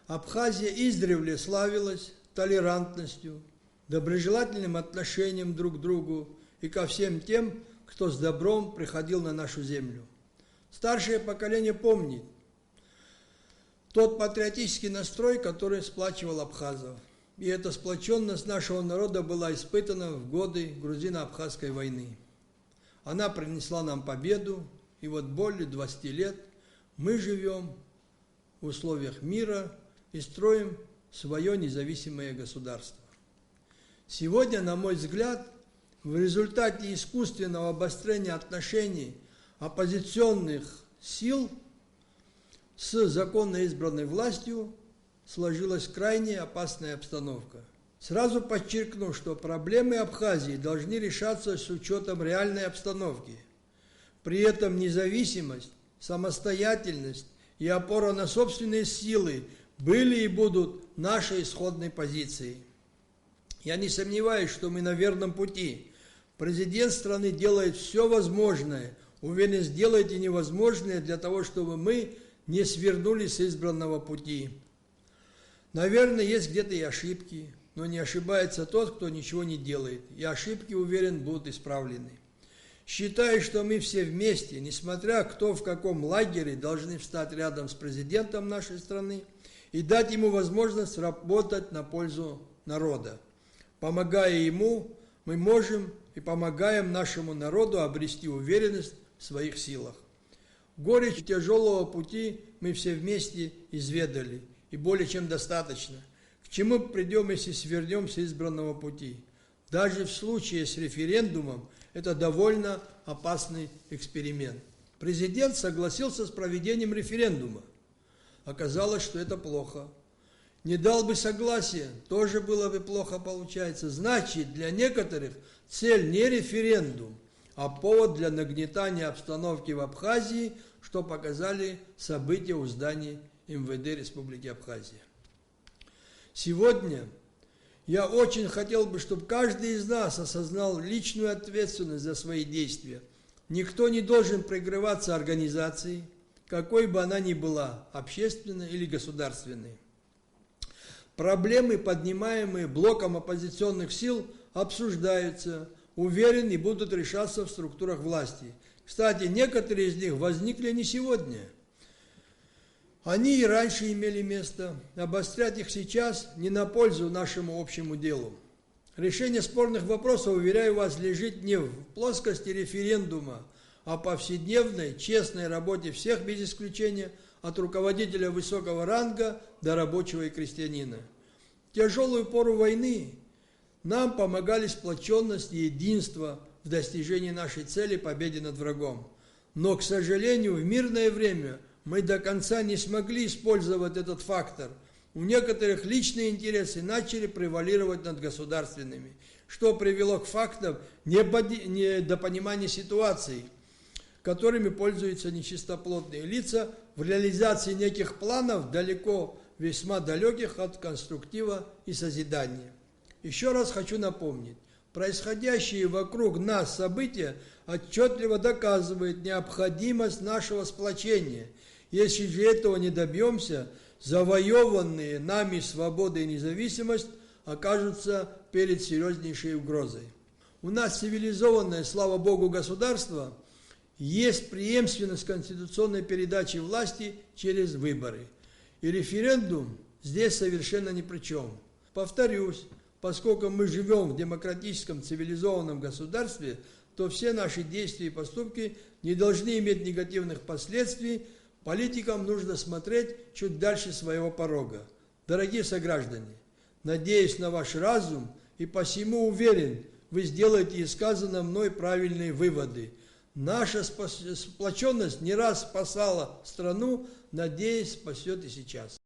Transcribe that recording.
Абхазия издревле славилась толерантностью, доброжелательным отношением друг к другу и ко всем тем, кто с добром приходил на нашу землю. Старшее поколение помнит тот патриотический настрой, который сплачивал абхазов. И эта сплоченность нашего народа была испытана в годы грузино-абхазской войны. Она принесла нам победу, и вот более 20 лет мы живем в условиях мира и строим свое независимое государство. Сегодня, на мой взгляд, в результате искусственного обострения отношений оппозиционных сил с законно избранной властью сложилась крайне опасная обстановка. Сразу подчеркну, что проблемы Абхазии должны решаться с учетом реальной обстановки. При этом независимость, самостоятельность и опора на собственные силы были и будут нашей исходной позицией. Я не сомневаюсь, что мы на верном пути. Президент страны делает все возможное, уверен, сделает и невозможное для того, чтобы мы не свернули с избранного пути. Наверное, есть где-то и ошибки, но не ошибается тот, кто ничего не делает, и ошибки, уверен, будут исправлены. Считаю, что мы все вместе, несмотря кто в каком лагере, должны встать рядом с президентом нашей страны и дать ему возможность работать на пользу народа. Помогая ему, мы можем и помогаем нашему народу обрести уверенность в своих силах. Горечь тяжелого пути мы все вместе изведали, и более чем достаточно. К чему придем, если свернем с избранного пути? Даже в случае с референдумом это довольно опасный эксперимент. Президент согласился с проведением референдума. Оказалось, что это плохо. Не дал бы согласия, тоже было бы плохо получается. Значит, для некоторых цель не референдум, а повод для нагнетания обстановки в Абхазии, что показали события у зданий МВД Республики Абхазия. Сегодня я очень хотел бы, чтобы каждый из нас осознал личную ответственность за свои действия. Никто не должен прикрываться организацией, какой бы она ни была, общественной или государственной. Проблемы, поднимаемые блоком оппозиционных сил, обсуждаются, уверен, и будут решаться в структурах власти. Кстати, некоторые из них возникли не сегодня. Они и раньше имели место. Обострять их сейчас не на пользу нашему общему делу. Решение спорных вопросов, уверяю вас, лежит не в плоскости референдума, а повседневной, честной работе всех без исключения, от руководителя высокого ранга до рабочего и крестьянина. В тяжелую пору войны нам помогали сплоченность и единство в достижении нашей цели победы над врагом. Но, к сожалению, в мирное время мы до конца не смогли использовать этот фактор. У некоторых личные интересы начали превалировать над государственными, что привело к фактам недопонимания ситуации, которыми пользуются нечистоплотные лица в реализации неких планов, далеко, весьма далеких от конструктива и созидания. Еще раз хочу напомнить, происходящие вокруг нас события отчетливо доказывают необходимость нашего сплочения. Если же этого не добьемся, завоеванные нами свобода и независимость окажутся перед серьезнейшей угрозой. У нас цивилизованное, слава Богу, государство, есть преемственность конституционной передачи власти через выборы. И референдум здесь совершенно ни при чем. Повторюсь, поскольку мы живем в демократическом цивилизованном государстве, то все наши действия и поступки не должны иметь негативных последствий. Политикам нужно смотреть чуть дальше своего порога. Дорогие сограждане, надеюсь на ваш разум и посему уверен, вы сделаете из сказанного мной правильные выводы. Наша сплоченность не раз спасала страну, надеюсь, спасет и сейчас.